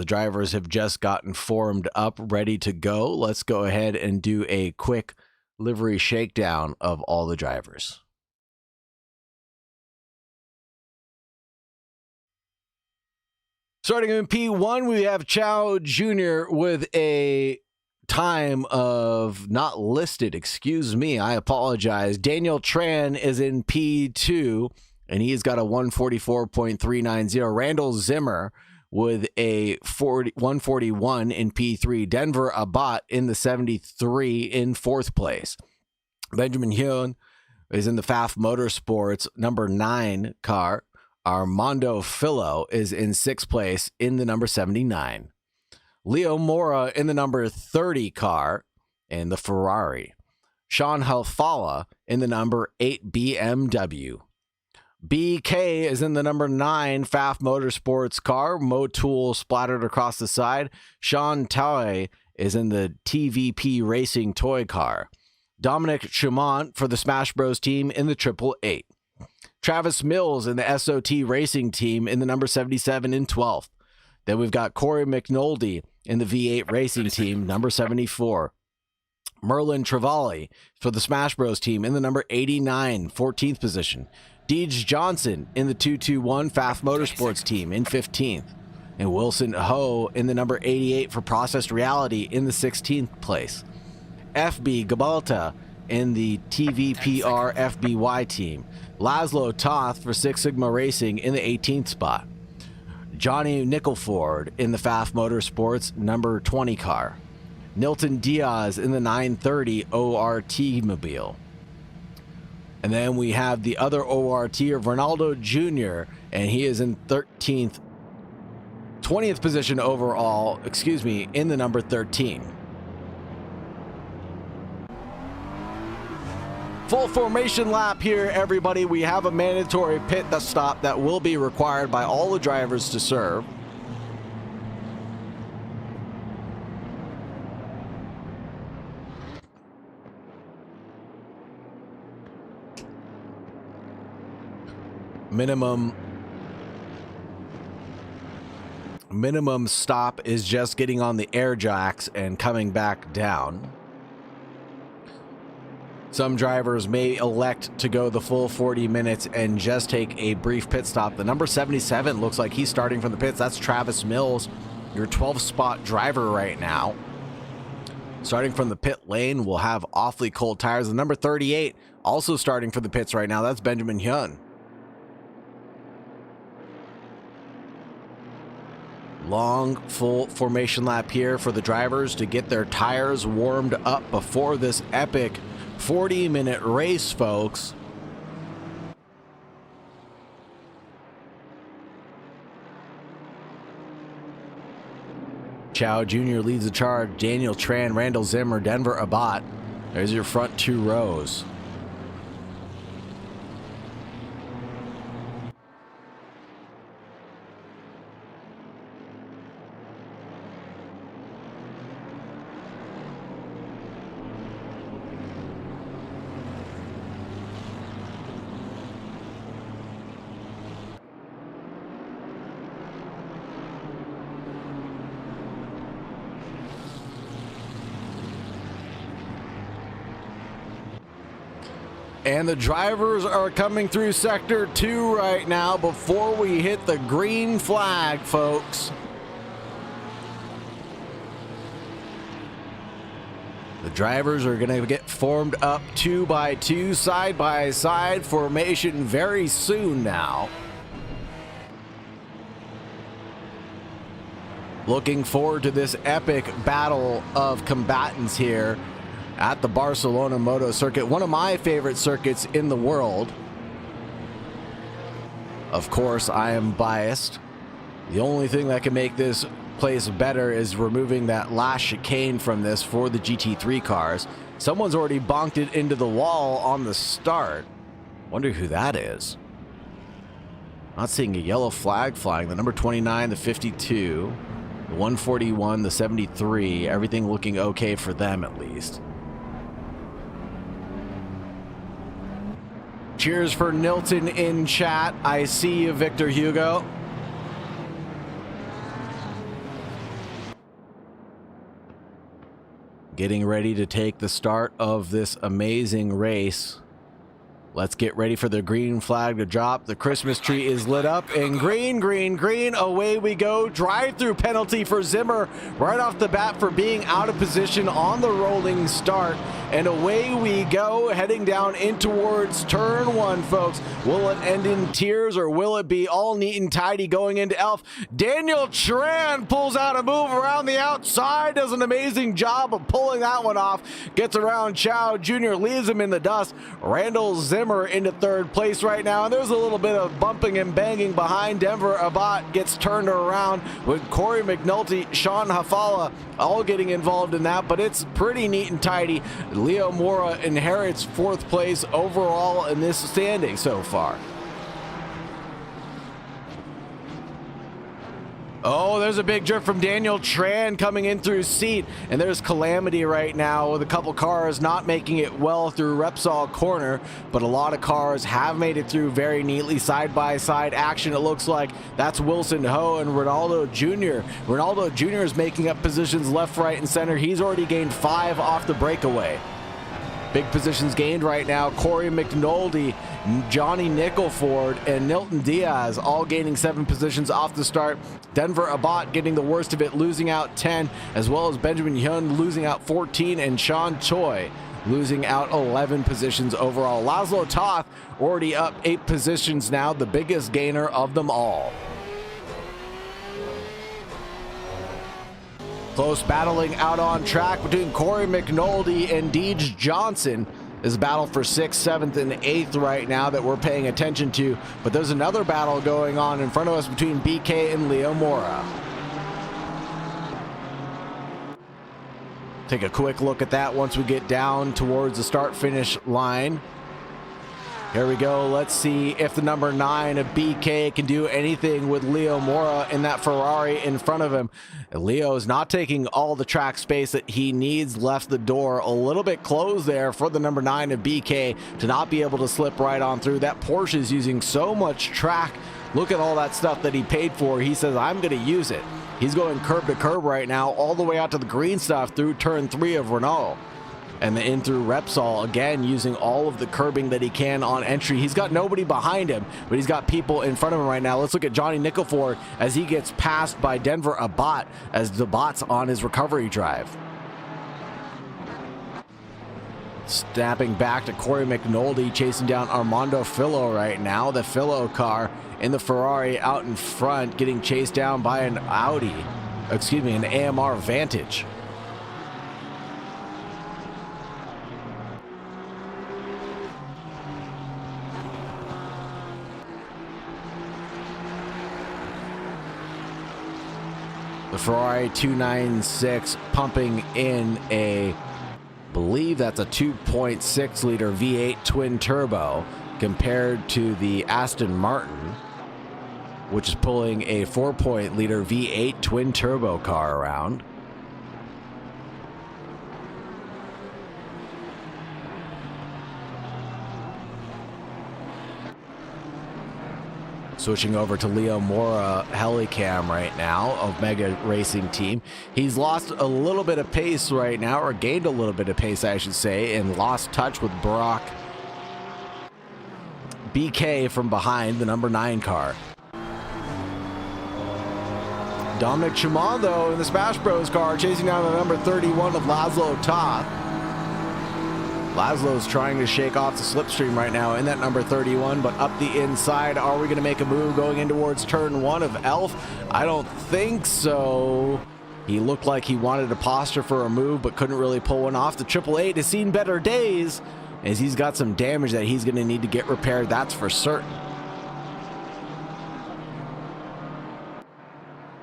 The drivers have just gotten formed up, ready to go. Let's go ahead and do a quick livery shakedown of all the drivers. Starting in P1, we have Chow Jr. with a time of not listed. Excuse me, I apologize. Daniel Tran is in P2, and he's got a 144.390. Randall Zimmer with a 141 in P3. Denver Abbott in the 73 in 4th place. Benjamin Hyun is in the FAF Motorsports number 9 car. Armando Fillo is in 6th place in the number 79. Leo Mora in the number 30 car in the Ferrari. Sean Halfala in the number 8 BMW. BK is in the number 9 FAF Motorsports car. Motul splattered across the side. Sean Toy is in the TVP Racing toy car. Dominic Chumont for the Smash Bros team in the 888. Travis Mills in the SOT Racing team in the number 77 in 12th. Then we've got Corey McNulty in the V8 Racing team, number 74. Merlin Travali for the Smash Bros team in the number 89, 14th position. Deej Johnson in the 221 FAF Motorsports team in 15th. And Wilson Ho in the number 88 for Processed Reality in the 16th place. FB Gabalta in the TVPR FBY team. Laszlo Toth for Six Sigma Racing in the 18th spot. Johnny Nickelford in the FAF Motorsports number 20 car. Nilton Diaz in the 930 ORT mobile. And then we have the other ORT of Ronaldo Jr., and he is in 20th position overall, in the number 13. Full formation lap here, everybody. We have a mandatory pit stop that will be required by all the drivers to serve. Minimum stop is just getting on the air jacks and coming back down. Some drivers may elect to go the full 40 minutes and just take a brief pit stop. The number 77 looks like he's starting from the pits. That's Travis Mills, your 12 spot driver right now. Starting from the pit lane, we'll have awfully cold tires. The number 38 also starting for the pits right now. That's Benjamin Hyun. Long full formation lap here for the drivers to get their tires warmed up before this epic 40-minute race, folks. Chow Jr. leads the charge. Daniel Tran, Randall Zimmer, Denver Abbott. There's your front 2 rows. And the drivers are coming through Sector 2 right now before we hit the green flag, folks. The drivers are going to get formed up 2 by 2, side by side formation very soon now. Looking forward to this epic battle of combatants here at the Barcelona Moto Circuit, one of my favorite circuits in the world. Of course, I am biased. The only thing that can make this place better is removing that last chicane from this for the GT3 cars. Someone's already bonked it into the wall on the start. Wonder who that is. Not seeing a yellow flag flying. The number 29, the 52, the 141, the 73, everything looking okay for them at least. Cheers for Nilton in chat. I see you, Victor Hugo. getting ready to take the start of this amazing race. Let's get ready for the green flag to drop. The Christmas tree is lit up, and green, green, green, away we go. Drive-through penalty for Zimmer right off the bat for being out of position on the rolling start. And away we go, heading down in towards turn one, folks. Will it end in tears, or will it be all neat and tidy going into Elf? Daniel Tran pulls out a move around the outside, does an amazing job of pulling that one off. Gets around Chow Jr., leaves him in the dust. Randall Zimmer into third place right now, and there's a little bit of bumping and banging behind. Denver Abbott gets turned around with Corey McNulty, Sean Hafala all getting involved in that, but it's pretty neat and tidy. Leo Mora inherits fourth place overall in this standing so far. Oh, there's a big drift from Daniel Tran coming in through seat, and there's calamity right now with a couple cars not making it well through Repsol corner, but a lot of cars have made it through very neatly. Side-by-side action, it looks like. That's Wilson Ho and Ronaldo Jr. Ronaldo Jr. is making up positions left, right, and center. He's already gained 5 off the breakaway. Big positions gained right now. Corey McNulty, Johnny Nickelford, and Nilton Diaz all gaining 7 positions off the start. Denver Abbott getting the worst of it, losing out 10, as well as Benjamin Hyun losing out 14, and Sean Choi losing out 11 positions overall. Laszlo Toth already up 8 positions now, the biggest gainer of them all. Close battling out on track between Corey McNulty and Deej Johnson. Is a battle for 6th, 7th, and 8th right now that we're paying attention to. But there's another battle going on in front of us between BK and Leo Mora. Take a quick look at that once we get down towards the start-finish line. Here we go. Let's see if the number 9 of BK can do anything with Leo Mora in that Ferrari in front of him. Leo is not taking all the track space that he needs. Left the door a little bit closed there for the number 9 of BK to not be able to slip right on through. That Porsche is using so much track. Look at all that stuff that he paid for. He says, I'm going to use it. He's going curb to curb right now, all the way out to the green stuff through turn 3 of Renault. And then in through Repsol, again, using all of the curbing that he can on entry. He's got nobody behind him, but he's got people in front of him right now. Let's look at Johnny Nickelford as he gets passed by Denver Abbott as the bot's on his recovery drive. Snapping back to Corey McNulty, chasing down Armando Fillo right now. The Fillo car in the Ferrari out in front, getting chased down by an an AMR Vantage. The Ferrari 296 pumping in believe that's a 2.6 liter V8 twin turbo compared to the Aston Martin, which is pulling a 4.0-liter V8 twin turbo car around. Switching over to Leo Mora Helicam right now of Mega Racing Team. He's lost a little bit of pace right now, or gained a little bit of pace, I should say, and lost touch with Brock BK from behind the number 9 car. Dominic Chimon, though, in the Smash Bros car, chasing down the number 31 of Laszlo Toth. Laszlo's trying to shake off the slipstream right now in that number 31, but up the inside, are we going to make a move going in towards turn 1 of Elf? I don't think so. He looked like he wanted to posture for a move, but couldn't really pull one off. The 888 has seen better days, as he's got some damage that he's going to need to get repaired, that's for certain.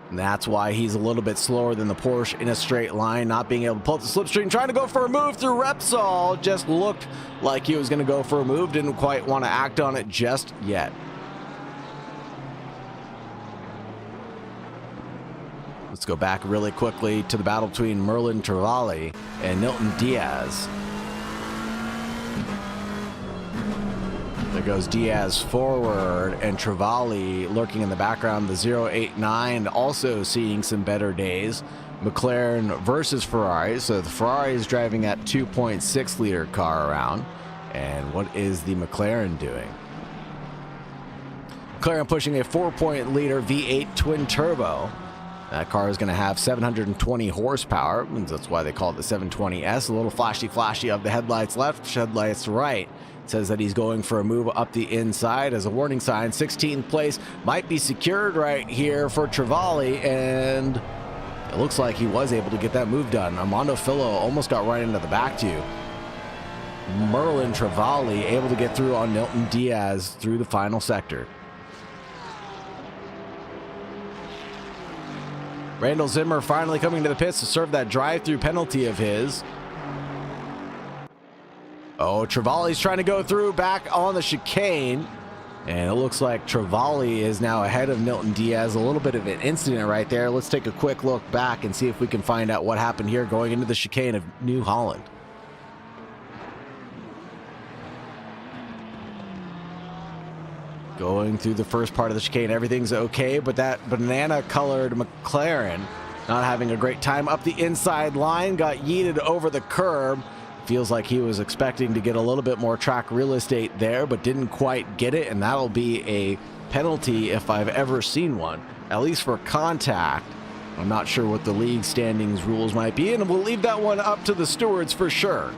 And that's why he's a little bit slower than the Porsche in a straight line, not being able to pull up the slipstream, trying to go for a move through Repsol. Just looked like he was going to go for a move, didn't quite want to act on it just yet. Let's go back really quickly to the battle between Merlin Travali and Nilton Diaz. They're goes Diaz forward, and Trevally lurking in the background. The 089 also seeing some better days. McLaren versus Ferrari. So the Ferrari is driving that 2.6 liter car around. And what is the McLaren doing? McLaren pushing a 4.0-liter V8 twin turbo. That car is going to have 720 horsepower. That's why they call it the 720S. A little flashy of the headlights left, headlights right. It says that he's going for a move up the inside as a warning sign. 16th place might be secured right here for Trevally, and it looks like he was able to get that move done. Armando Fillo almost got right into the back two. Merlin Trevally able to get through on Nilton Diaz through the final sector. Randall Zimmer finally coming to the pits to serve that drive-through penalty of his. Oh, Trevalli's trying to go through back on the chicane. And it looks like Trevally is now ahead of Nilton Diaz. A little bit of an incident right there. Let's take a quick look back and see if we can find out what happened here going into the chicane of New Holland. Going through the first part of the chicane, everything's okay, but that banana-colored McLaren not having a great time up the inside line, got yeeted over the curb. Feels like he was expecting to get a little bit more track real estate there, but didn't quite get it, and that'll be a penalty if I've ever seen one, at least for contact. I'm not sure what the league standings rules might be, and we'll leave that one up to the stewards for sure.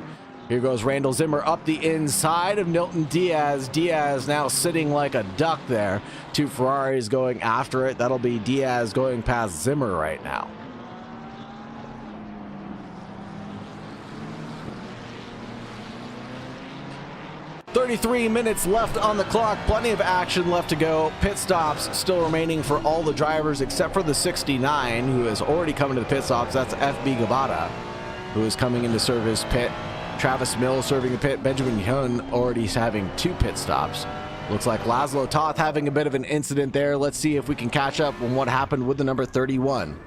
Here goes Randall Zimmer up the inside of Nilton Diaz. Diaz now sitting like a duck there. Two Ferraris going after it. That'll be Diaz going past Zimmer right now. "33 minutes left on the clock. Plenty of action left to go. Pit stops still remaining for all the drivers except for the 69, who has already come into the pit stops. That's FB Gavada, who is coming into service pit. Travis Mills serving the pit. Benjamin Hyun already having 2 pit stops. Looks like Laszlo Toth having a bit of an incident there. Let's see if we can catch up on what happened with the number 31.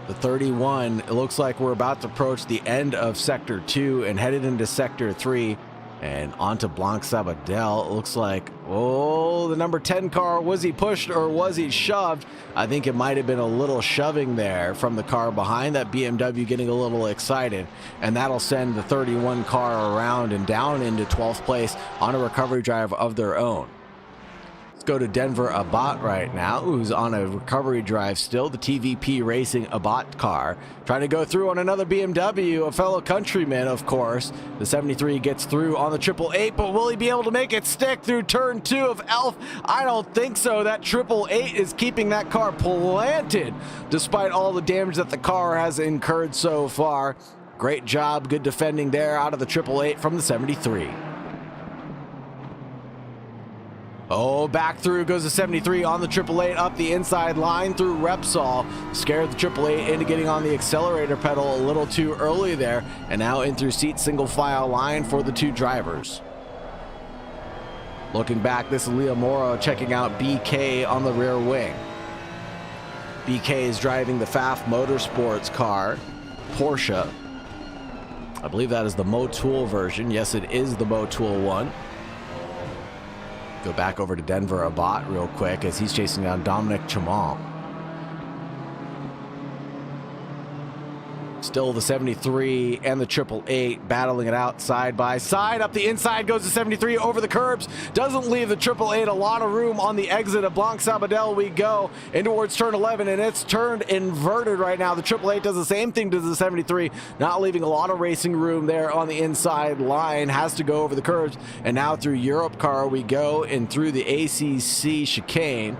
The 31, it looks like we're about to approach the end of Sector 2 and headed into Sector 3 and onto Blanc Sabadell. It looks like, oh, the number 10 car, was he pushed or was he shoved? I think it might have been a little shoving there from the car behind. That BMW getting a little excited, and that'll send the 31 car around and down into 12th place on a recovery drive of their own. Go to Denver Abbott right now, who's on a recovery drive still. The TVP Racing Abbott car trying to go through on another BMW, a fellow countryman, of course. The 73 gets through on the 888, but will he be able to make it stick through turn 2 of Elf? I don't think so. That 888 is keeping that car planted despite all the damage that the car has incurred so far. Great job, good defending there out of the 888 from the 73. Oh, back through goes the 73 on the 888 up the inside line through Repsol. Scared the 888 into getting on the accelerator pedal a little too early there, and now in through seat single file line for the 2 drivers. Looking back, this is Leo Moro checking out BK on the rear wing. BK is driving the Pfaff Motorsports car, Porsche. I believe that is the Motul version. Yes, it is the Motul one. Go back over to Denver Abbott real quick as he's chasing down Dominic Chamon. Still the 73 and the 888 battling it out side by side. Up the inside goes the 73 over the curbs. Doesn't leave the 888 a lot of room on the exit of Blanc Sabadell. We go in towards turn 11, and it's turned inverted right now. The 888 does the same thing to the 73, not leaving a lot of racing room there on the inside line. Has to go over the curbs, and now through Europe car we go, and through the ACC chicane.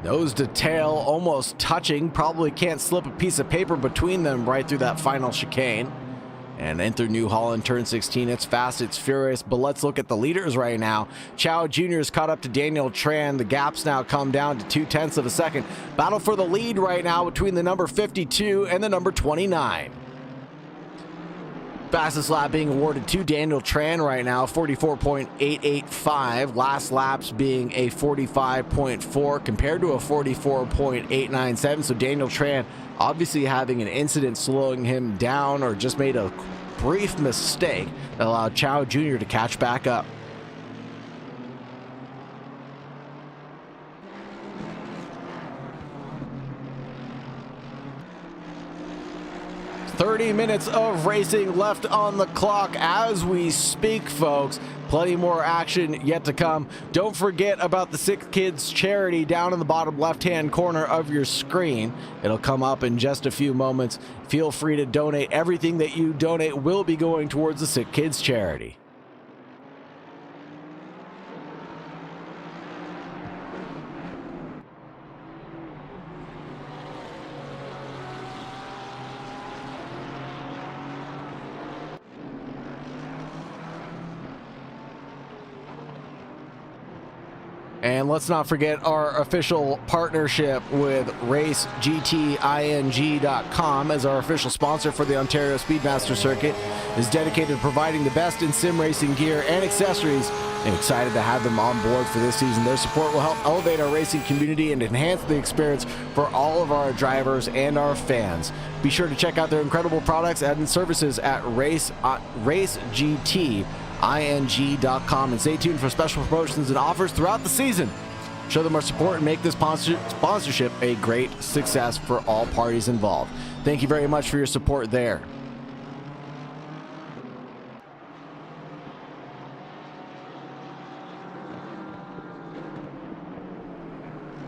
Nose to tail almost touching. Probably can't slip a piece of paper between them right through that final chicane. And enter New Holland turn 16. It's fast, it's furious, but let's look at the leaders right now. Chow Jr. is caught up to Daniel Tran. The gaps now come down to 0.2 of a second. Battle for the lead right now between the number 52 and the number 29. Fastest lap being awarded to Daniel Tran right now, 44.885. Last laps being a 45.4 compared to a 44.897. So Daniel Tran obviously having an incident slowing him down, or just made a brief mistake that allowed Chow Jr. to catch back up. "30 minutes of racing left on the clock as we speak, folks. Plenty more action yet to come. Don't forget about the SickKids charity down in the bottom left-hand corner of your screen. It'll come up in just a few moments. Feel free to donate. Everything that you donate will be going towards the SickKids charity. And let's not forget our official partnership with RaceGTING.com as our official sponsor for the Ontario Speedmaster Circuit, is dedicated to providing the best in sim racing gear and accessories. I'm excited to have them on board for this season. Their support will help elevate our racing community and enhance the experience for all of our drivers and our fans. Be sure to check out their incredible products and services at RaceGTING.com and stay tuned for special promotions and offers throughout the season. Show them our support and make this sponsorship a great success for all parties involved. Thank you very much for your support there.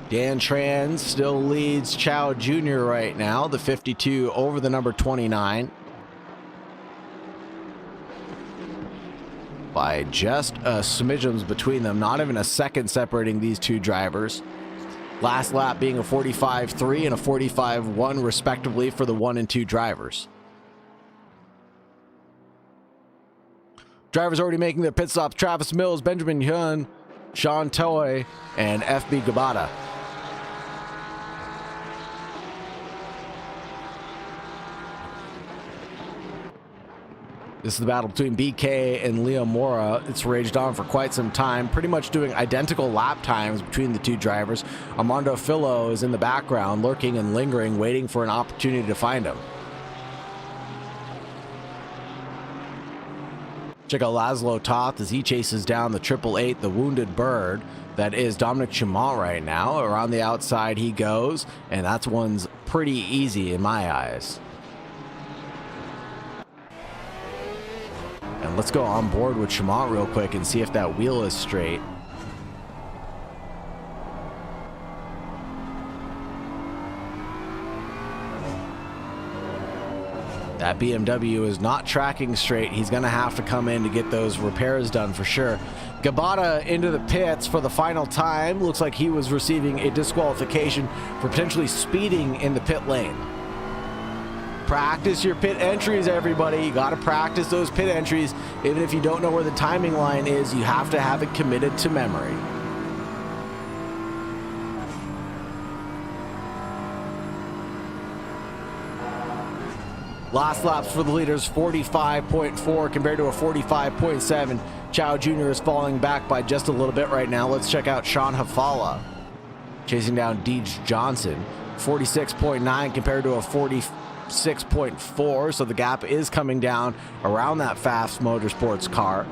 Dan Tran still leads Chow Jr. right now, the 52 over the number 29. By just a smidgens between them, not even a second separating these two drivers. Last lap being a 45.3 and a 45.1 respectively for the 1 and 2 drivers. Drivers already making their pit stops: Travis Mills, Benjamin Hyun, Sean Toei, and FB Gabata. This is the battle between BK and Leo Mora. It's raged on for quite some time, pretty much doing identical lap times between the two drivers. Armando Fillo is in the background, lurking and lingering, waiting for an opportunity to find him. Check out Laszlo Toth as he chases down the 888, the wounded bird that is Dominic Chimont right now. Around the outside he goes, and that's one's pretty easy in my eyes. And let's go on board with Chimont real quick and see if that wheel is straight. That BMW is not tracking straight. He's going to have to come in to get those repairs done for sure. Gabata into the pits for the final time. Looks like he was receiving a disqualification for potentially speeding in the pit lane. Practice your pit entries, everybody. You got to practice those pit entries. Even if you don't know where the timing line is, you have to have it committed to memory. Last laps for the leaders, 45.4 compared to a 45.7. Chow Jr. is falling back by just a little bit right now. Let's check out Sean Hafala chasing down Deej Johnson, 46.9 compared to a 46.4, so the gap is coming down around that Fast Motorsports car.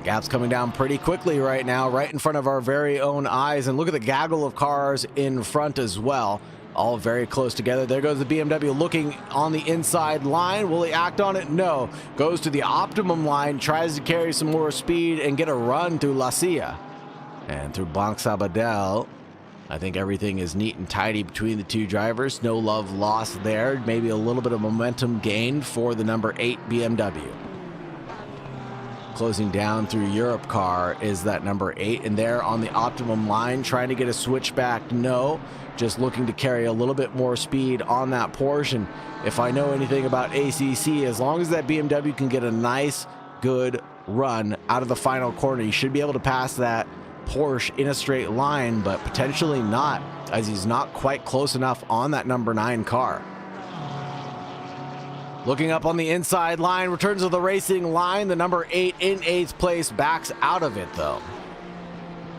Gap's coming down pretty quickly right now, right in front of our very own eyes, and look at the gaggle of cars in front as well, all very close together. There goes the BMW looking on the inside line. Will he act on it? No. Goes to the optimum line, tries to carry some more speed and get a run through La Silla. And through Banc Sabadell, I think everything is neat and tidy between the two drivers. No love lost there. Maybe a little bit of momentum gained for the number 8 BMW. Closing down through Europe car is that number 8, and there on the optimum line, trying to get a switchback. No, just looking to carry a little bit more speed on that portion. If I know anything about ACC, as long as that BMW can get a nice, good run out of the final corner, you should be able to pass that Porsche in a straight line, but potentially not, as he's not quite close enough on that number 9 car. Looking up on the inside line, returns to the racing line. The number 8 in 8th place backs out of it, though.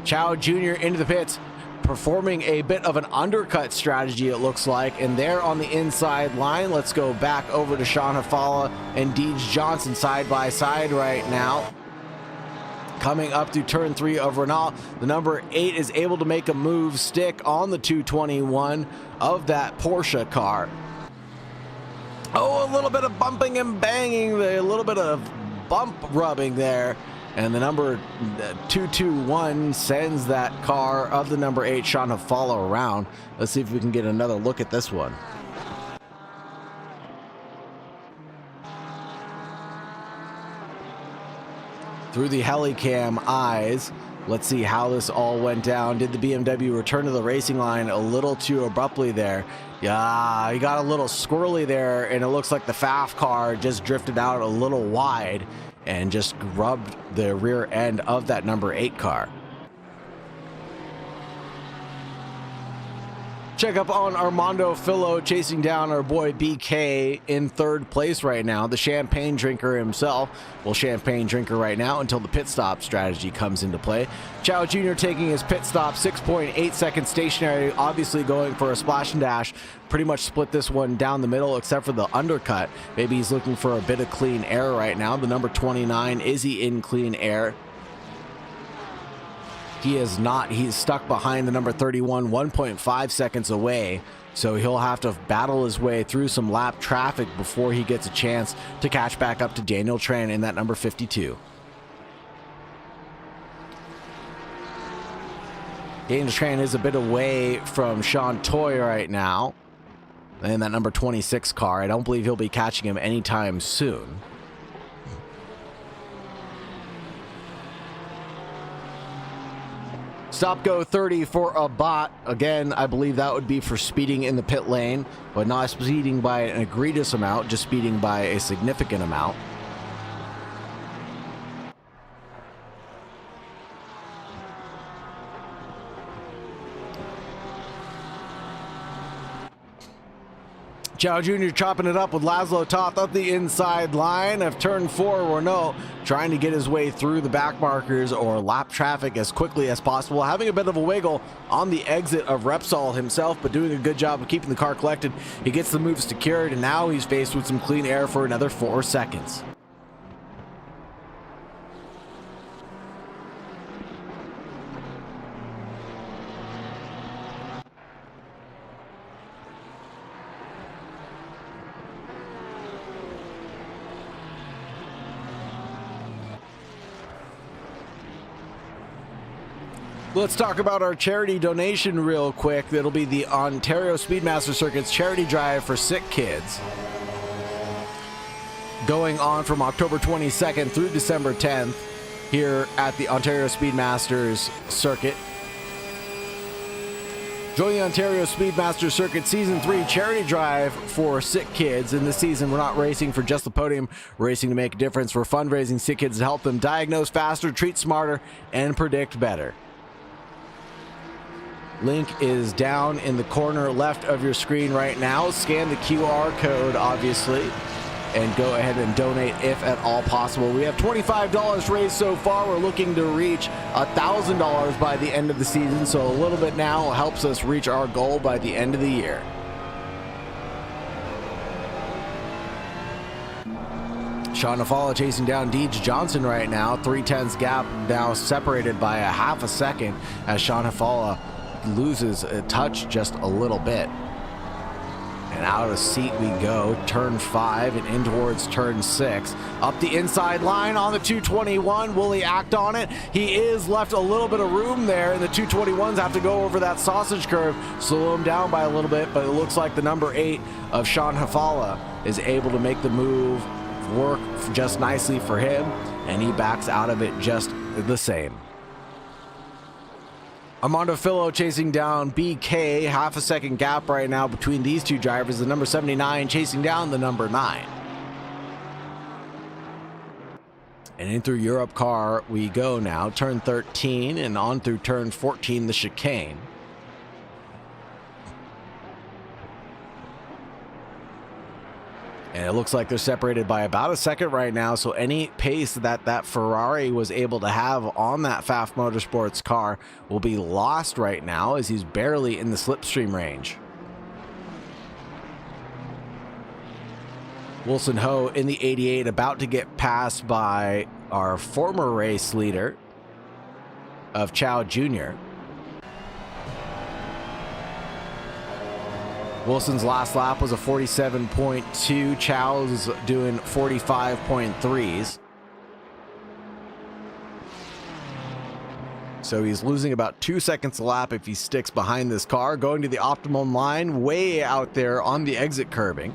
Chow Jr. into the pits, performing a bit of an undercut strategy, it looks like. And there on the inside line, let's go back over to Sean Hafala and Deej Johnson side by side right now. Coming up to turn 3 of Renault, the number 8 is able to make a move stick on the 221 of that Porsche car. Oh, a little bit of bumping and banging, a little bit of bump rubbing there. And the number 221 sends that car of the number 8, Sean Hafala, around. Let's see if we can get another look at this one. Through the Helicam eyes, let's see how this all went down. Did the BMW return to the racing line a little too abruptly there? Yeah, he got a little squirrely there, and it looks like the FAF car just drifted out a little wide and just rubbed the rear end of that number 8 car. Check up on Armando Fillo chasing down our boy BK in 3rd place right now. The champagne drinker himself. Well, champagne drinker right now until the pit stop strategy comes into play. Chow Jr. taking his pit stop, 6.8 seconds stationary, obviously going for a splash and dash. Pretty much split this one down the middle except for the undercut. Maybe he's looking for a bit of clean air right now. The number 29, is he in clean air? He is not. He's stuck behind the number 31, 1.5 seconds away. So he'll have to battle his way through some lap traffic before he gets a chance to catch back up to Daniel Tran in that number 52. Daniel Tran is a bit away from Sean Toy right now in that number 26 car. I don't believe he'll be catching him anytime soon. Stop go 30 for a bot. Again, I believe that would be for speeding in the pit lane, but not speeding by an egregious amount, just speeding by a significant amount. Chow Jr. chopping it up with Laszlo Toth up the inside line of turn 4. Renault trying to get his way through the back markers or lap traffic as quickly as possible. Having a bit of a wiggle on the exit of Repsol himself, but doing a good job of keeping the car collected. He gets the move secured, and now he's faced with some clean air for another 4 seconds. Let's talk about our charity donation real quick. That'll be the Ontario Speedmaster Circuit's charity drive for SickKids, going on from October 22nd through December 10th here at the Ontario Speedmasters Circuit. Join the Ontario Speedmaster Circuit Season 3 charity drive for SickKids. In this season, we're not racing for just the podium. We're racing to make a difference. We're fundraising SickKids to help them diagnose faster, treat smarter, and predict better. Link is down in the corner left of your screen right now. Scan the QR code, obviously, and go ahead and donate if at all possible. We have $25 raised so far. We're looking to reach $1,000 by the end of the season, so a little bit now helps us reach our goal by the end of the year. Sean Hafala chasing down Deej Johnson right now. 3/10 gap now separated by a half a second as Sean Hafala loses a touch just a little bit. And out of seat we go. Turn 5 and in towards turn 6. Up the inside line on the 221. Will he act on it? He is left a little bit of room there, and the 221s have to go over that sausage curve, slow him down by a little bit, but it looks like the number 8 of Sean Hafala is able to make the move work just nicely for him, and he backs out of it just the same. Armando Fillo chasing down BK, half a second gap right now between these two drivers. The number 79 chasing down the number 9. And in through Europe car we go now, turn 13, and on through turn 14, the chicane. And it looks like they're separated by about a second right now, so any pace that Ferrari was able to have on that Pfaff Motorsports car will be lost right now, as he's barely in the slipstream range. Wilson Ho in the 88, about to get passed by our former race leader of Chow Jr. Wilson's last lap was a 47.2. Chow's doing 45.3s. So he's losing about 2 seconds a lap if he sticks behind this car, going to the optimum line way out there on the exit curbing.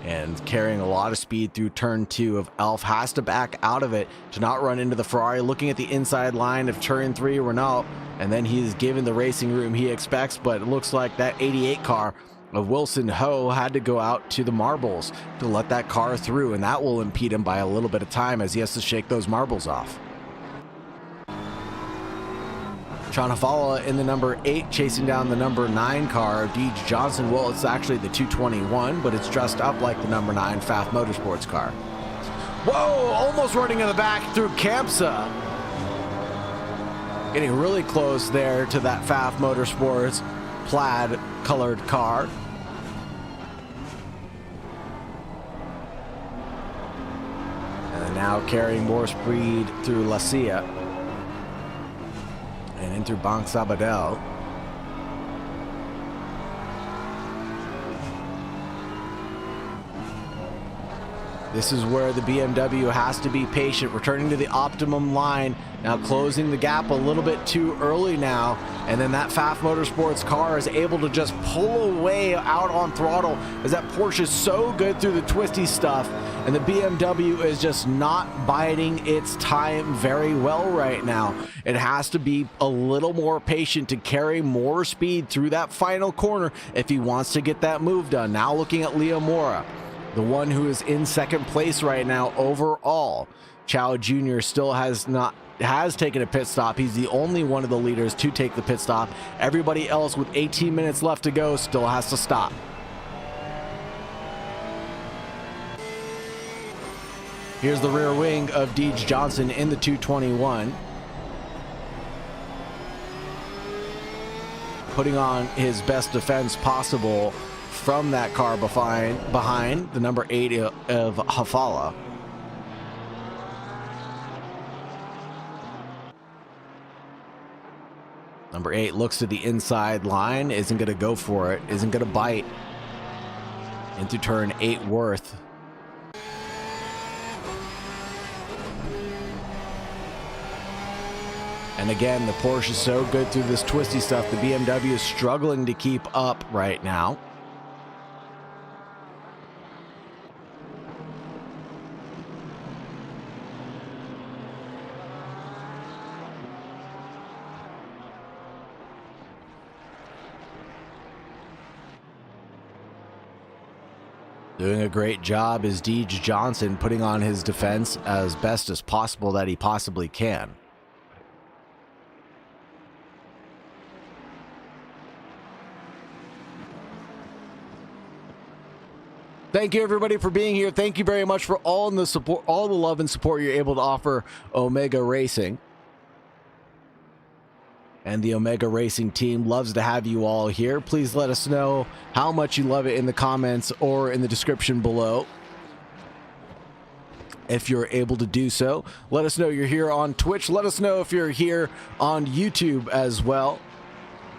And carrying a lot of speed through turn 2 of Elf, has to back out of it to not run into the Ferrari, looking at the inside line of turn 3 Renault, and then he's given the racing room he expects, but it looks like that 88 car of Wilson Ho had to go out to the marbles to let that car through, and that will impede him by a little bit of time as he has to shake those marbles off. Chanafala in the number 8, chasing down the number 9 car of Deej Johnson. Well, it's actually the 221, but it's dressed up like the number 9 Pfaff Motorsports car. Whoa, almost running in the back through Kampsa. Getting really close there to that Pfaff Motorsports plaid colored car. And now carrying more speed through La Silla and in through Bank Sabadell. This is where the BMW has to be patient, returning to the optimum line, now closing the gap a little bit too early now, and then that Pfaff Motorsports car is able to just pull away out on throttle, as that Porsche is so good through the twisty stuff, and the BMW is just not biding its time very well right now. It has to be a little more patient to carry more speed through that final corner if he wants to get that move done. Now looking at Leo Mora, the one who is in second place right now overall. Chow Jr. still has taken a pit stop. He's the only one of the leaders to take the pit stop. Everybody else with 18 minutes left to go still has to stop. Here's the rear wing of Deej Johnson in the 221. Putting on his best defense possible from that car behind the number 8 of Hafala. Number 8 looks to the inside line, isn't going to go for it, isn't going to bite into turn 8 Worth. And again, the Porsche is so good through this twisty stuff. The BMW is struggling to keep up right now. Doing a great job is Deej Johnson, putting on his defense as best as possible that he possibly can. Thank you everybody for being here. Thank you very much for all the support, all the love and support you're able to offer Omega Racing. And the Omega Racing team loves to have you all here. Please let us know how much you love it in the comments or in the description below. If you're able to do so, let us know you're here on Twitch. Let us know if you're here on YouTube as well.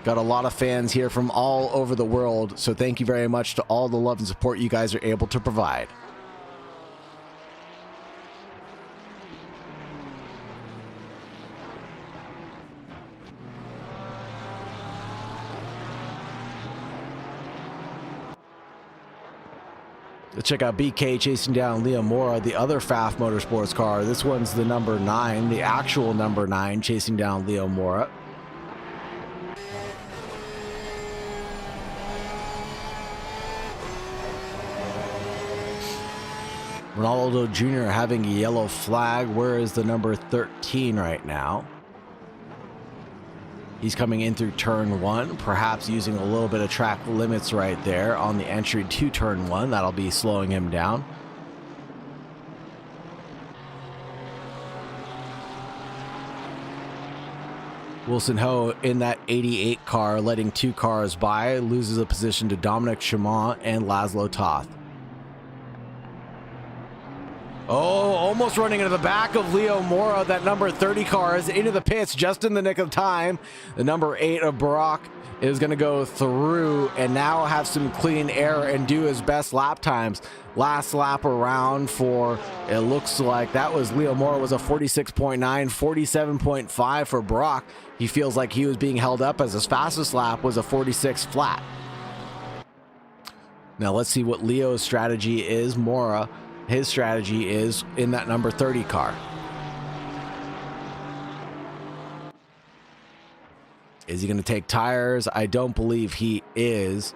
Got a lot of fans here from all over the world, so thank you very much to all the love and support you guys are able to provide. Let's check out BK chasing down Leo Mora, the other Pfaff Motorsports car. This one's the number 9, the actual number 9, chasing down Leo Mora. Ronaldo Jr. having a yellow flag. Where is the number 13 right now? He's coming in through turn 1, perhaps using a little bit of track limits right there on the entry to turn 1. That'll be slowing him down. Wilson Ho in that 88 car, letting 2 cars by, loses a position to Dominic Chamon and Laszlo Toth. Oh, almost running into the back of Leo Mora. That number 30 car is into the pits just in the nick of time. The number 8 of Barak is going to go through and now have some clean air and do his best lap times. Last lap around for, it looks like that was Leo Mora, was a 46.9, 47.5 for Barak. He feels like he was being held up as his fastest lap was a 46 flat. Now let's see what Leo's strategy is. Mora, his strategy is in that number 30 car. Is he going to take tires? I don't believe he is.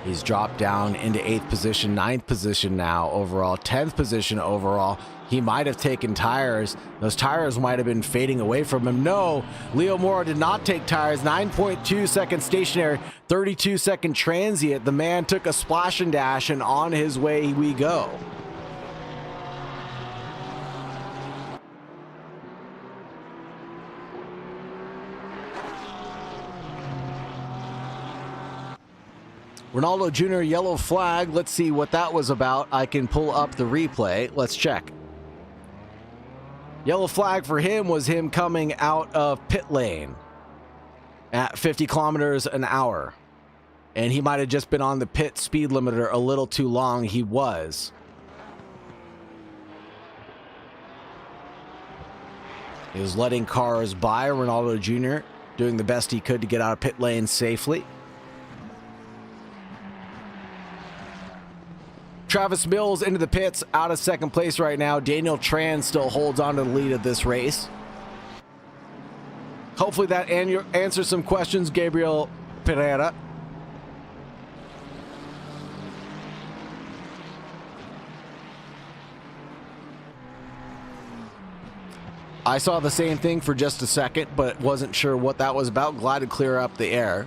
He's dropped down into 8th position, 9th position now overall, 10th position overall. He might have taken tires. Those tires might have been fading away from him. No, Leo Mora did not take tires. 9.2 second stationary, 32 second transient. The man took a splash and dash, and on his way we go. Ronaldo Jr. yellow flag. Let's see what that was about. I can pull up the replay. Let's check. Yellow flag for him was him coming out of pit lane at 50 kilometers an hour. And he might have just been on the pit speed limiter a little too long. He was. He was letting cars by. Ronaldo Jr. doing the best he could to get out of pit lane safely. Travis Mills into the pits, out of second place right now. Daniel Tran still holds on to the lead of this race. Hopefully that answers some questions, Gabriel Pereira. I saw the same thing for just a second, but wasn't sure what that was about. Glad to clear up the air.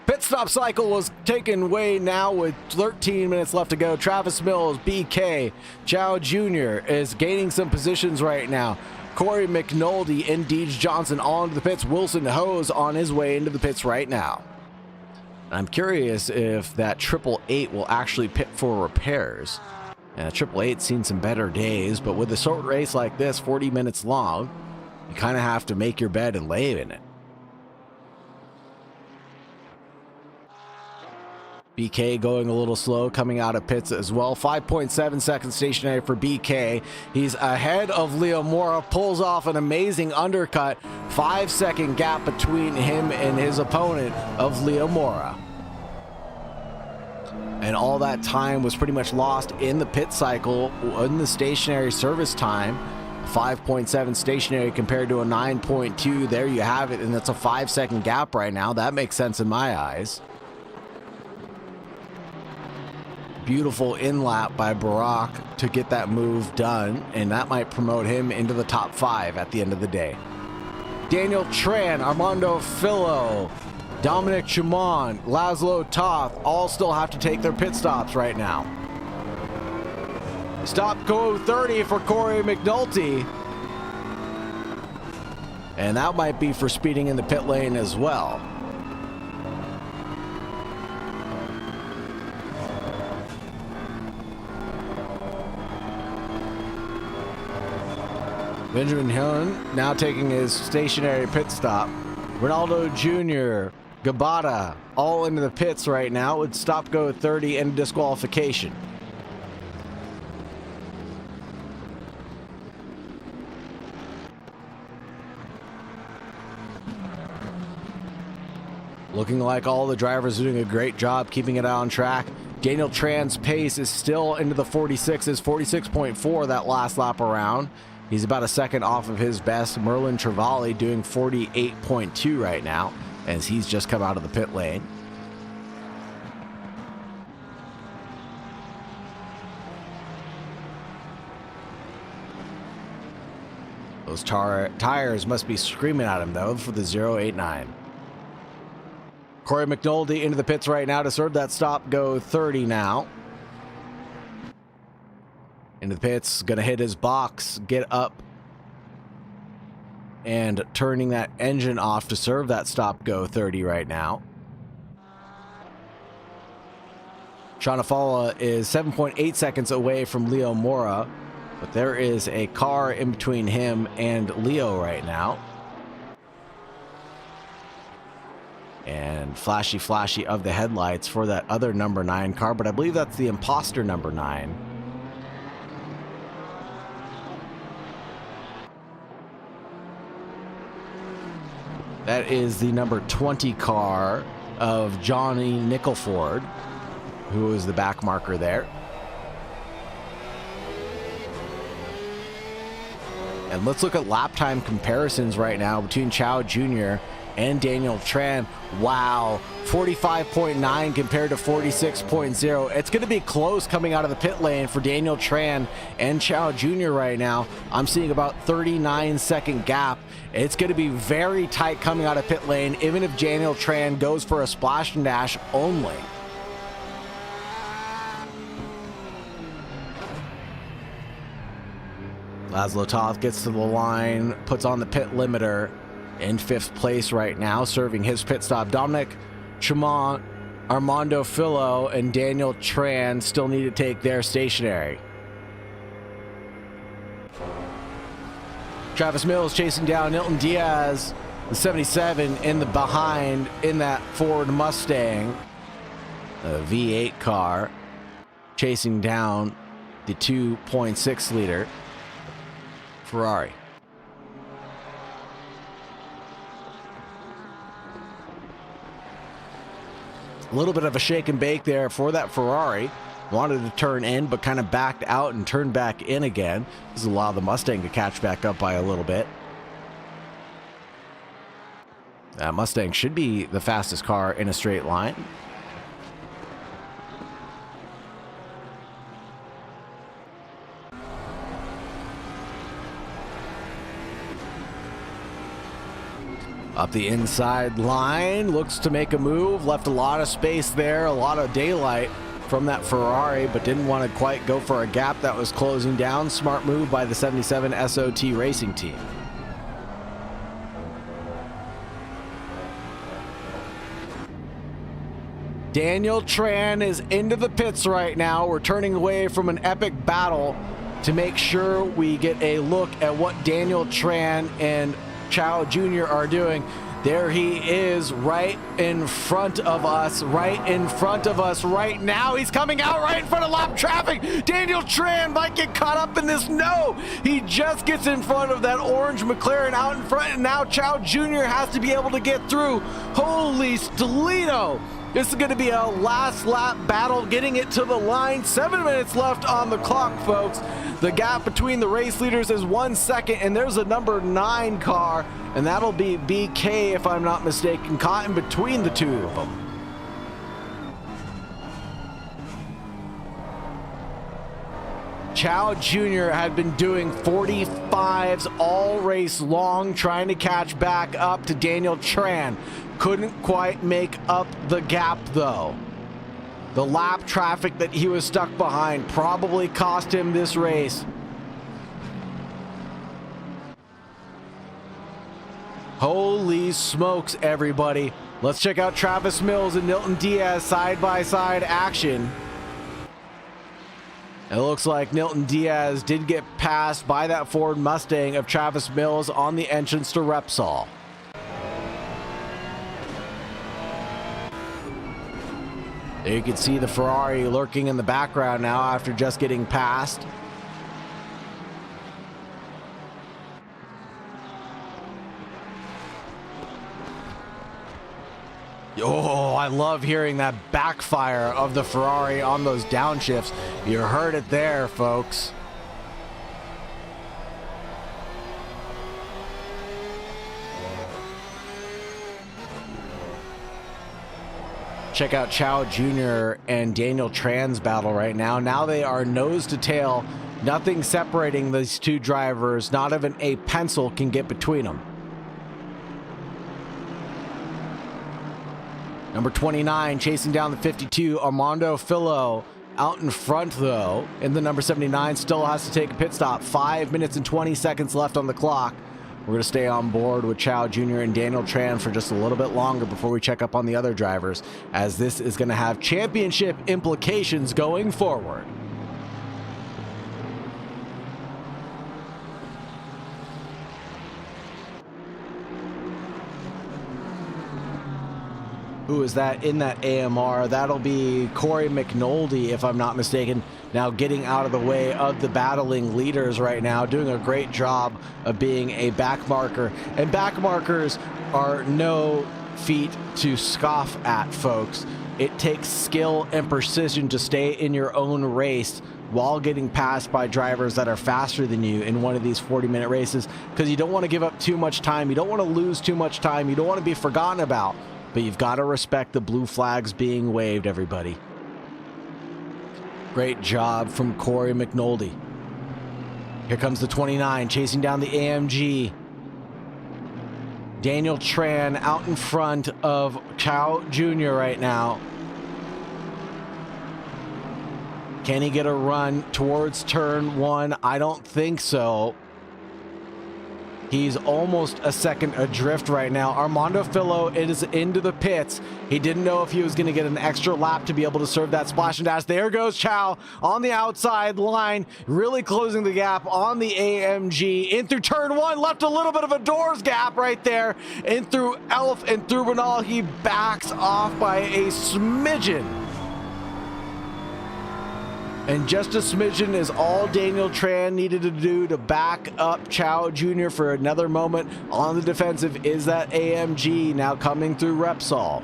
Pit stop cycle was taken away now with 13 minutes left to go. Travis Mills, BK, Chow Jr. is gaining some positions right now. Corey McNulty and Deej Johnson all into the pits. Wilson Ho's on his way into the pits right now. I'm curious if that 888 will actually pit for repairs. And 888's seen some better days, but with a short race like this, 40 minutes long, you kind of have to make your bed and lay in it. BK going a little slow, coming out of pits as well. 5.7 seconds stationary for BK. He's ahead of Leo Mora, pulls off an amazing undercut. 5-second gap between him and his opponent of Leo Mora. And all that time was pretty much lost in the pit cycle, in the stationary service time. 5.7 stationary compared to a 9.2. There you have it, and that's a 5-second gap right now. That makes sense in my eyes. Beautiful in-lap by Barak to get that move done, and that might promote him into the top 5 at the end of the day. Daniel Tran, Armando Fillo, Dominic Chamon, Laszlo Toth all still have to take their pit stops right now. Stop go 30 for Corey McNulty. And that might be for speeding in the pit lane as well. Benjamin Helen now taking his stationary pit stop. Ronaldo Jr., Gabata, all into the pits right now with stop go 30 and disqualification. Looking like all the drivers are doing a great job keeping it on track. Daniel Tran's pace is still into the 46s, 46.4 that last lap around. He's about a second off of his best. Merlin Trevally doing 48.2 right now as he's just come out of the pit lane. Those tires must be screaming at him, though, for the 089. Corey McNulty into the pits right now to serve that stop go 30 now. Into the pits, going to hit his box, get up, and turning that engine off to serve that stop go 30 right now. Chanafala is 7.8 seconds away from Leo Mora, but there is a car in between him and Leo right now. And flashy of the headlights for that other number 9 car, but I believe that's the imposter number 9. That is the number 20 car of Johnny Nickelford, who is the back marker there. And let's look at lap time comparisons right now between Chow Jr. and Daniel Tran. Wow, 45.9 compared to 46.0. It's going to be close coming out of the pit lane for Daniel Tran and Chow Jr. right now. I'm seeing about 39-second gap. It's going to be very tight coming out of pit lane, even if Daniel Tran goes for a splash and dash only. Laszlo Toth gets to the line, puts on the pit limiter in 5th place right now, serving his pit stop. Dominic Chimont, Armando Fillo, and Daniel Tran still need to take their stationary. Travis Mills chasing down Nilton Diaz, the 77 in the behind in that Ford Mustang, a V8 car, chasing down the 2.6 liter Ferrari. A little bit of a shake and bake there for that Ferrari. Wanted to turn in, but kind of backed out and turned back in again. This is allowed the Mustang to catch back up by a little bit. That Mustang should be the fastest car in a straight line. Up the inside line, looks to make a move, left a lot of space there, a lot of daylight from that Ferrari, but didn't want to quite go for a gap that was closing down. Smart move by the 77 SOT Racing Team. Daniel Tran is into the pits right now. We're turning away from an epic battle to make sure we get a look at what Daniel Tran and Chow Jr. are doing. There he is right in front of us, right now. He's coming out right in front of lap traffic. Daniel Tran might get caught up in this. No, he just gets in front of that orange McLaren out in front, and now Chow Jr. has to be able to get through. Holy Toledo. This is going to be a last lap battle, getting it to the line. 7 minutes left on the clock, folks. The gap between the race leaders is 1 second, and there's a number 9 car, and that'll be BK, if I'm not mistaken, caught in between the two of them. Chow Jr. had been doing 45s all race long, trying to catch back up to Daniel Tran. Couldn't quite make up the gap, though. The lap traffic that he was stuck behind probably cost him this race. Holy smokes, everybody. Let's check out Travis Mills and Nilton Diaz side-by-side action. It looks like Nilton Diaz did get passed by that Ford Mustang of Travis Mills on the entrance to Repsol. There you can see the Ferrari lurking in the background now after just getting passed. Oh, I love hearing that backfire of the Ferrari on those downshifts. You heard it there, folks. Check out Chow Jr. and Daniel Tran's battle right now. Now they are nose to tail. Nothing separating these two drivers. Not even a pencil can get between them. Number 29 chasing down the 52, Armando Fillo. Out in front, though, in the number 79, still has to take a pit stop. 5 minutes and 20 seconds left on the clock. We're going to stay on board with Chow Jr. and Daniel Tran for just a little bit longer before we check up on the other drivers, as this is going to have championship implications going forward. Who is that in that AMR? That'll be Corey McNulty, if I'm not mistaken. Now getting out of the way of the battling leaders right now, doing a great job of being a back marker. And back markers are no feat to scoff at, folks. It takes skill and precision to stay in your own race while getting passed by drivers that are faster than you in one of these 40-minute races, because you don't want to give up too much time. You don't want to lose too much time. You don't want to be forgotten about. But you've got to respect the blue flags being waved, everybody. Great job from Corey McNulty. Here comes the 29, chasing down the AMG. Daniel Tran out in front of Chow Jr. right now. Can he get a run towards turn one? I don't think so. He's almost a second adrift right now. Armando Fillo is into the pits. He didn't know if he was going to get an extra lap to be able to serve that splash and dash. There goes Chow on the outside line, really closing the gap on the AMG. In through turn one, left a little bit of a doors gap right there. In through Elf and through Bernal, he backs off by a smidgen. And just a smidgen is all Daniel Tran needed to do to back up Chow Jr. for another moment. On the defensive is that AMG now coming through Repsol.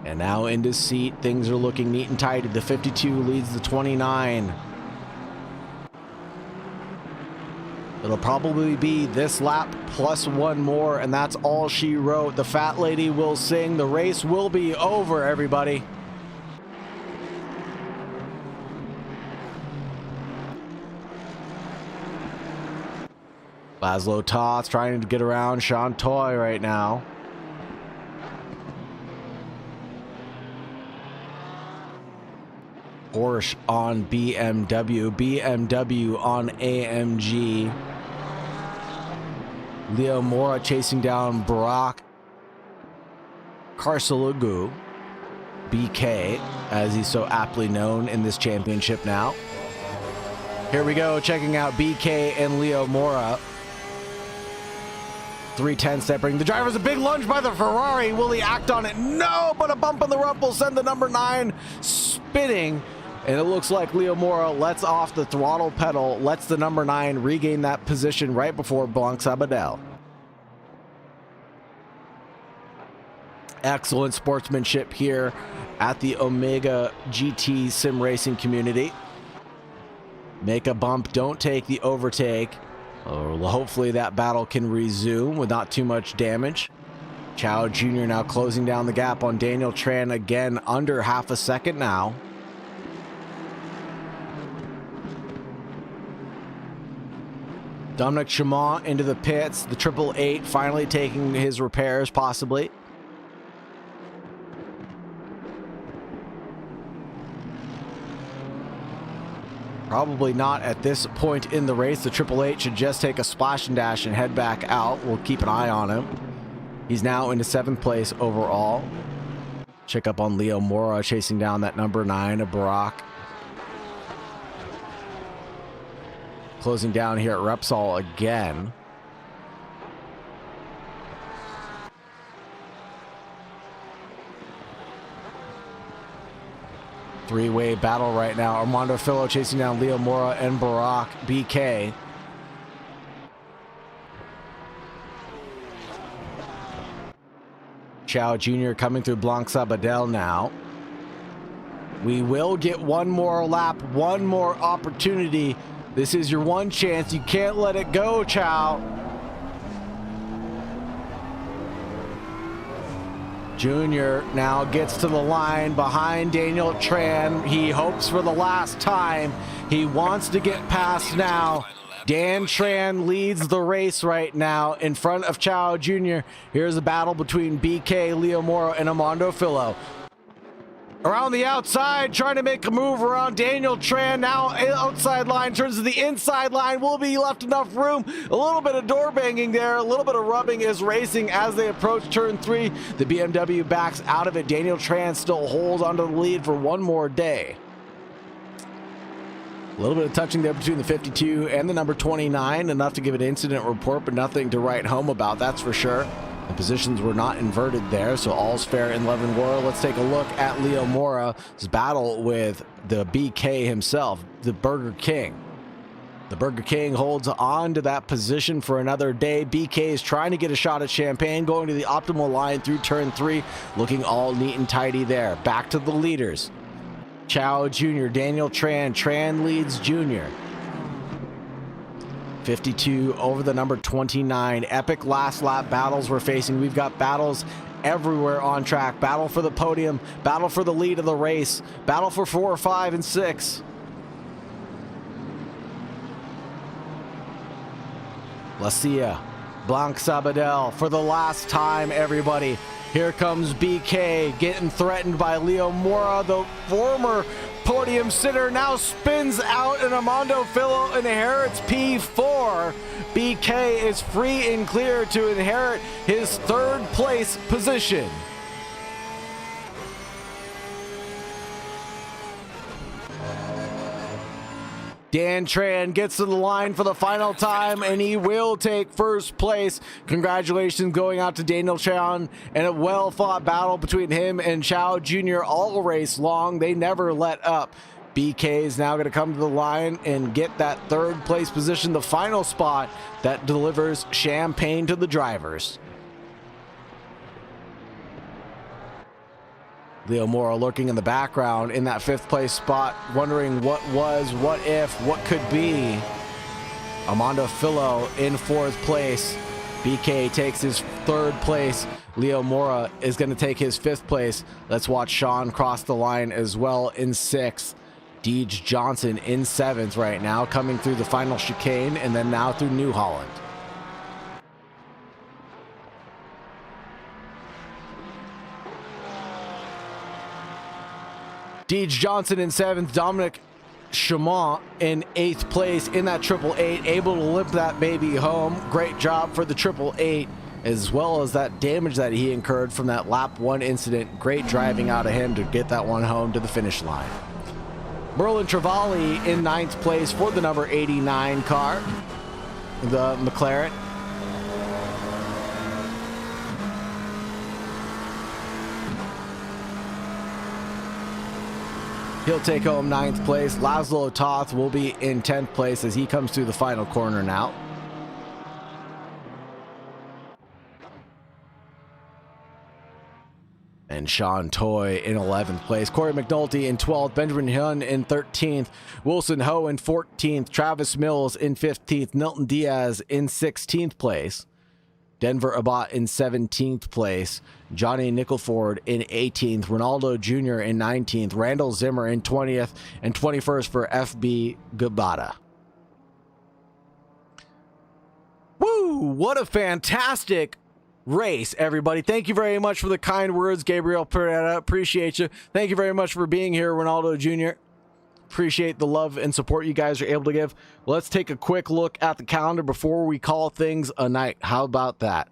And now into seat, things are looking neat and tidy. The 52 leads the 29. It'll probably be this lap plus one more, and that's all she wrote. The fat lady will sing. The race will be over, everybody. Laszlo Toth trying to get around Sean Toy right now. Porsche on BMW, BMW on AMG. Leo Mora chasing down Brock Carcelugu, BK, as he's so aptly known in this championship now. Here we go, checking out BK and Leo Mora. 310 stepping. The driver's a big lunge by the Ferrari. Will he act on it? No, but a bump in the rump will send the number 9 spinning. And it looks like Leo Mora lets off the throttle pedal, lets the number 9 regain that position right before Blanc Sabadell. Excellent sportsmanship here at the Omega GT sim racing community. Make a bump, don't take the overtake. Hopefully that battle can resume with not too much damage. Chow Jr. now closing down the gap on Daniel Tran again, under half a second now. Dominic Chamont into the pits. The 888 finally taking his repairs, possibly. Probably not at this point in the race. The 888 should just take a splash and dash and head back out. We'll keep an eye on him. He's now into 7th place overall. Check up on Leo Mora chasing down that number 9 of Barack. Closing down here at Repsol again. Three-way battle right now. Armando Fillo chasing down Leo Mora and Barack BK. Chow Jr. coming through Blanc Sabadell now. We will get one more lap, one more opportunity. This is your one chance. You can't let it go, Chow. Junior now gets to the line behind Daniel Tran. He hopes for the last time. He wants to get past now. Dan Tran leads the race right now in front of Chow Jr. Here's a battle between BK, Leo Moro, and Armando Fillo. Around the outside, trying to make a move around Daniel Tran. Now outside line turns to the inside line. Will be left enough room. A little bit of door banging there. A little bit of rubbing is racing as they approach turn 3. The BMW backs out of it. Daniel Tran still holds onto the lead for one more day. A little bit of touching there between the 52 and the number 29. Enough to give an incident report, but nothing to write home about, that's for sure. The positions were not inverted there, so all's fair in love and war. Let's take a look at Leo Mora's battle with the BK himself, the Burger King. The Burger King holds on to that position for another day. BK is trying to get a shot at Champagne, going to the optimal line through turn 3, looking all neat and tidy there. Back to the leaders. Chow Jr., Daniel Tran. Tran leads Jr. 52 over the number 29. Epic last lap battles we're facing. We've got battles everywhere on track. Battle for the podium, battle for the lead of the race, battle for 4, 5, and 6. Lacia, Blanc Sabadell for the last time, everybody. Here comes BK getting threatened by Leo Mora, the former podium sitter, now spins out and Armando Fillo inherits P4. BK is free and clear to inherit his 3rd place position. Dan Tran gets to the line for the final time, and he will take 1st place. Congratulations going out to Daniel Tran, and a well-fought battle between him and Chow Jr. all race long. They never let up. BK is now going to come to the line and get that 3rd place position, the final spot that delivers champagne to the drivers. Leo Mora lurking in the background in that 5th place spot, wondering what was, what if, what could be. Armando Fillo in 4th place. BK takes his 3rd place. Leo Mora is going to take his 5th place. Let's watch Sean cross the line as well in 6th. Deej Johnson in 7th right now, coming through the final chicane and then now through New Holland. Deej Johnson in 7th, Dominic Chamont in 8th place in that 888, able to limp that baby home. Great job for the 888, as well as that damage that he incurred from that lap 1 incident. Great driving out of him to get that one home to the finish line. Merlin Travali in 9th place for the number 89 car, the McLaren. He'll take home 9th place. Laszlo Toth will be in 10th place as he comes through the final corner now. And Sean Toy in 11th place. Corey McNulty in 12th. Benjamin Hyun in 13th. Wilson Ho in 14th. Travis Mills in 15th. Milton Diaz in 16th place. Denver Abbott in 17th place. Johnny Nickelford in 18th. Ronaldo Jr. in 19th. Randall Zimmer in 20th. And 21st for FB Gabata. Woo! What a fantastic race, everybody. Thank you very much for the kind words, Gabriel Pereira. Appreciate you. Thank you very much for being here, Ronaldo Jr. Appreciate the love and support you guys are able to give. Let's take a quick look at the calendar before we call things a night. How about that?